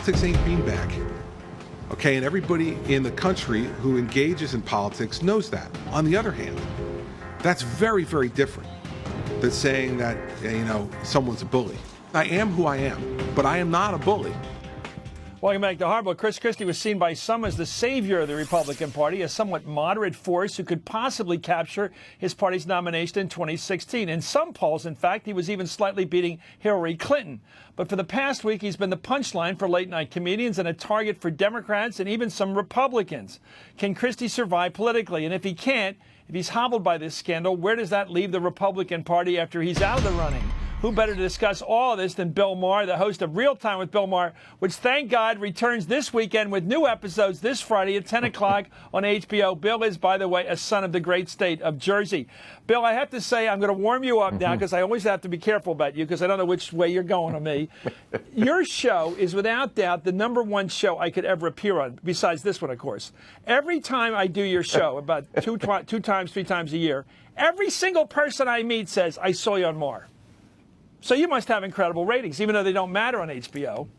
Politics ain't beanbag. Okay, and everybody in the country who engages in politics knows that. On the other hand, that's very, very different than saying that, someone's a bully. I am who I am, but I am not a bully. Welcome back to Hardball. Chris Christie was seen by some as the savior of the Republican Party, a somewhat moderate force who could possibly capture his party's nomination in 2016. In some polls, in fact, he was even slightly beating Hillary Clinton. But for the past week, he's been the punchline for late-night comedians and a target for Democrats and even some Republicans. Can Christie survive politically? And if he can't, if he's hobbled by this scandal, where does that leave the Republican Party after he's out of the running? Who better to discuss all of this than Bill Maher, the host of Real Time with Bill Maher, which, thank God, returns this weekend with new episodes this Friday at 10 o'clock on HBO. Bill is, by the way, a son of the great state of Jersey. Bill, I have to say, I'm going to warm you up now because I always have to be careful about you because I don't know which way you're going on me. Your show is, without doubt, the #1 show I could ever appear on, besides this one, of course. Every time I do your show, about three times a year, every single person I meet says, I saw you on Maher. So you must have incredible ratings, even though they don't matter on HBO.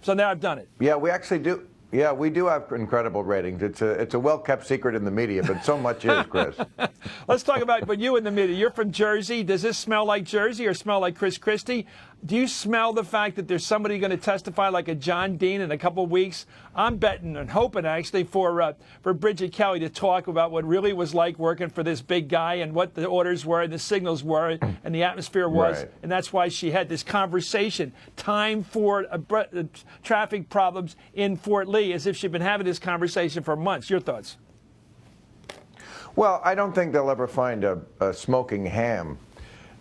So now I've done it. Yeah, we actually do. Yeah, we do have incredible ratings. It's a well-kept secret in the media, but so much is, Chris. Let's talk about you in the media. You're from Jersey. Does this smell like Jersey or smell like Chris Christie? Do you smell the fact that there's somebody going to testify like a John Dean in a couple of weeks? I'm betting and hoping, actually, for Bridget Kelly to talk about what really was like working for this big guy and what the orders were and the signals were and the atmosphere was. Right. And that's why she had this conversation, time for traffic problems in Fort Lee, as if she'd been having this conversation for months. Your thoughts? Well, I don't think they'll ever find a smoking ham,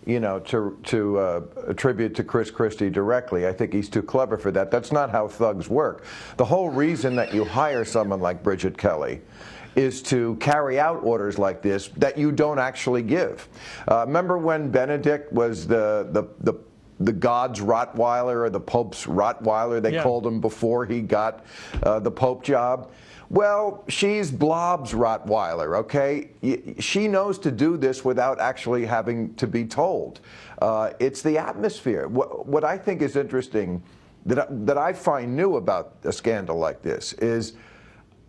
to attribute to Chris Christie directly. I think he's too clever for that. That's not how thugs work. The whole reason that you hire someone like Bridget Kelly is to carry out orders like this that you don't actually give. Remember when Benedict was the God's Rottweiler or the Pope's Rottweiler, they called him before he got the Pope job? Well, she's Blob's Rottweiler, okay? She knows to do this without actually having to be told. It's the atmosphere. What I think is interesting, that I find new about a scandal like this, is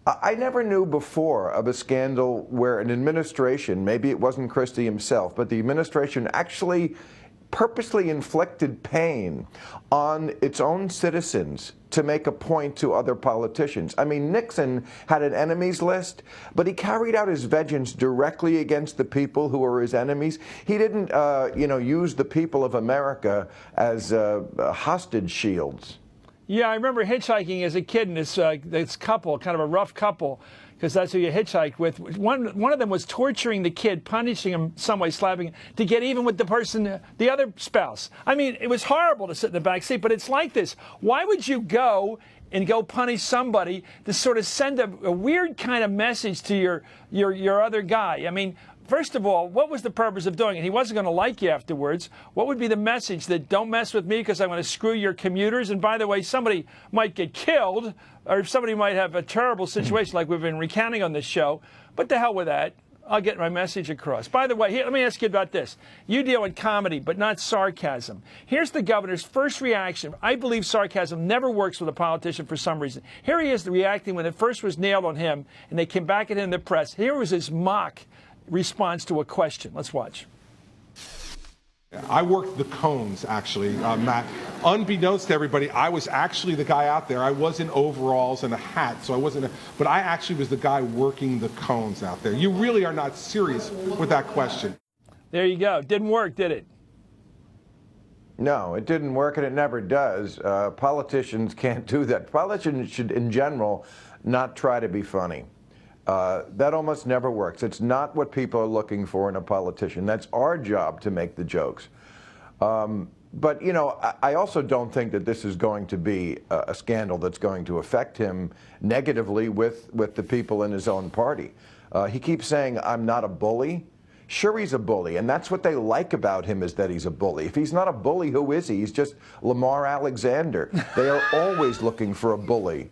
I never knew before of a scandal where an administration, maybe it wasn't Christie himself, but the administration actually purposely inflicted pain on its own citizens to make a point to other politicians. I mean, Nixon had an enemies list, but he carried out his vengeance directly against the people who were his enemies. He didn't, use the people of America as hostage shields. Yeah, I remember hitchhiking as a kid, and this couple, kind of a rough couple, because that's who you hitchhiked with. One of them was torturing the kid, punishing him some way, slapping him, to get even with the person, the other spouse. I mean, it was horrible to sit in the back seat, but it's like this. Why would you go punish somebody to sort of send a weird kind of message to your other guy? I mean, first of all, what was the purpose of doing it? He wasn't going to like you afterwards. What would be the message? That don't mess with me because I'm going to screw your commuters? And by the way, somebody might get killed or somebody might have a terrible situation like we've been recounting on this show. But the hell with that. I'll get my message across. By the way, here, let me ask you about this. You deal in comedy, but not sarcasm. Here's the governor's first reaction. I believe sarcasm never works with a politician for some reason. Here he is reacting when it first was nailed on him, and they came back at him in the press. Here was his mock response to a question. Let's watch. I worked the cones, actually, Matt. Unbeknownst to everybody, I was actually the guy out there. I was in overalls and a hat, so I wasn't, but I actually was the guy working the cones out there. You really are not serious with that question. There you go. Didn't work, did it? No, it didn't work, and it never does. Politicians can't do that. Politicians should, in general, not try to be funny. That almost never works. It's not what people are looking for in a politician. That's our job to make the jokes. But, I also don't think that this is going to be a scandal that's going to affect him negatively with the people in his own party. He keeps saying, I'm not a bully. Sure, he's a bully, and that's what they like about him, is that he's a bully. If he's not a bully, who is he? He's just Lamar Alexander. They are always looking for a bully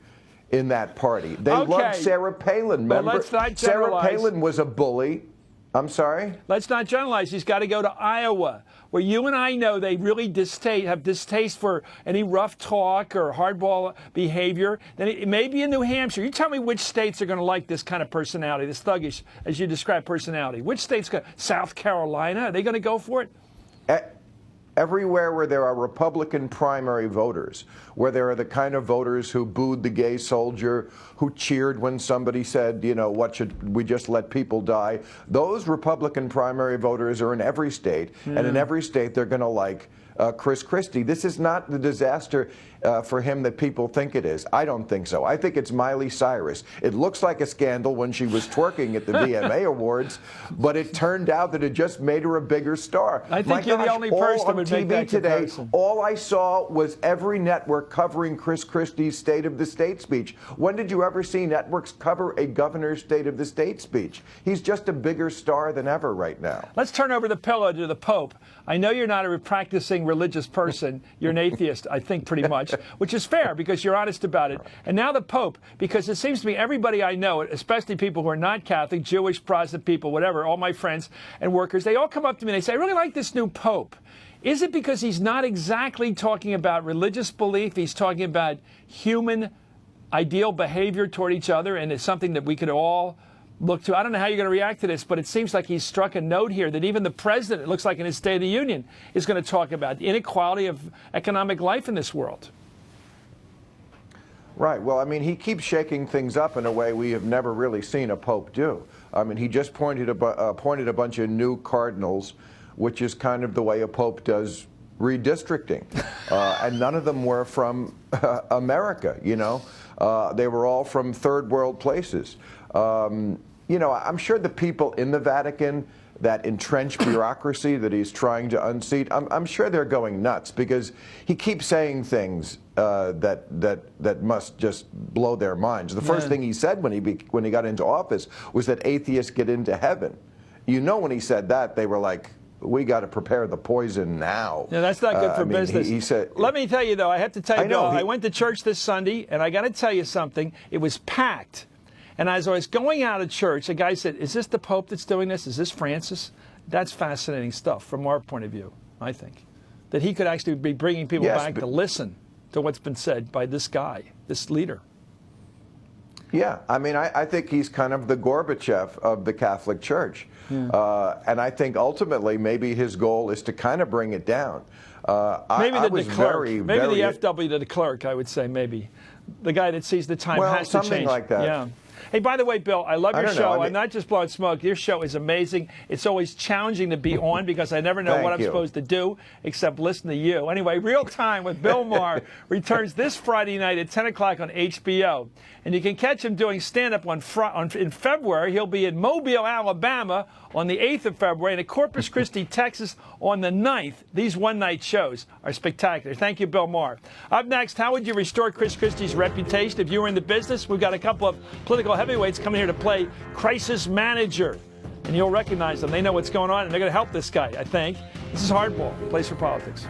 in that party. They loved Sarah Palin. Remember? Let's not Sarah generalize. Palin was a bully, I'm sorry? Let's not generalize. He's got to go to Iowa, where you and I know they really have distaste for any rough talk or hardball behavior. Then it may be in New Hampshire. You tell me which states are going to like this kind of personality, this thuggish, as you describe, personality. Which states? South Carolina? Are they going to go for it? Everywhere where there are Republican primary voters, where there are the kind of voters who booed the gay soldier, who cheered when somebody said, you know, what should we just let people die? Those Republican primary voters are in every state, and in every state they're going to like Chris Christie. This is not the disaster for him that people think it is. I don't think so. I think it's Miley Cyrus. It looks like a scandal when she was twerking at the VMA Awards, but it turned out that it just made her a bigger star. I think you're the only person who would make that comparison. All I saw was every network covering Chris Christie's State of the State speech. When did you ever see networks cover a governor's State of the State speech? He's just a bigger star than ever right now. Let's turn over the pillow to the Pope. I know you're not a practicing religious person. You're an atheist, I think, pretty much, which is fair because you're honest about it. And now the Pope, because it seems to me everybody I know, especially people who are not Catholic, Jewish, Protestant people, whatever, all my friends and workers, they all come up to me and they say, I really like this new Pope. Is it because he's not exactly talking about religious belief? He's talking about human ideal behavior toward each other, and it's something that we could all look to. I don't know how you're going to react to this, but it seems like he's struck a note here that even the president, it looks like in his State of the Union, is going to talk about the inequality of economic life in this world. Right. Well, I mean, he keeps shaking things up in a way we have never really seen a pope do. I mean, he just appointed a bunch of new cardinals, which is kind of the way a pope does redistricting. And none of them were from America, you know. They were all from third world places. You know, I'm sure the people in the Vatican, that entrenched bureaucracy that he's trying to unseat, I'm sure they're going nuts because he keeps saying things that must just blow their minds. The first thing he said when he got into office was that atheists get into heaven. You know, when he said that, they were like, we got to prepare the poison now. Yeah, that's not good for business. He said, let me tell you, though, I have to tell you, Bill, I went to church this Sunday, and I got to tell you something. It was packed. And as I was going out of church, a guy said, is this the Pope that's doing this? Is this Francis? That's fascinating stuff from our point of view, I think. That he could actually be bringing people back to listen to what's been said by this guy, this leader. Yeah, I mean, I think he's kind of the Gorbachev of the Catholic Church. Yeah. And I think ultimately maybe his goal is to kind of bring it down. Maybe the clerk, maybe the FW to the clerk, I would say, maybe. The guy that sees the time has to change. Something like that. Yeah. Hey, by the way, Bill, I love your show. I'm not just blowing smoke. Your show is amazing. It's always challenging to be on because I never know what I'm supposed to do except listen to you. Anyway, Real Time with Bill Maher returns this Friday night at 10 o'clock on HBO. And you can catch him doing stand-up in February. He'll be in Mobile, Alabama on the 8th of February and at Corpus Christi, Texas on the 9th. These one-night shows are spectacular. Thank you, Bill Maher. Up next, how would you restore Chris Christie's reputation if you were in the business? We've got a couple of political heavyweights coming here to play crisis manager. And you'll recognize them. They know what's going on, and they're going to help this guy, I think. This is Hardball, Place for Politics.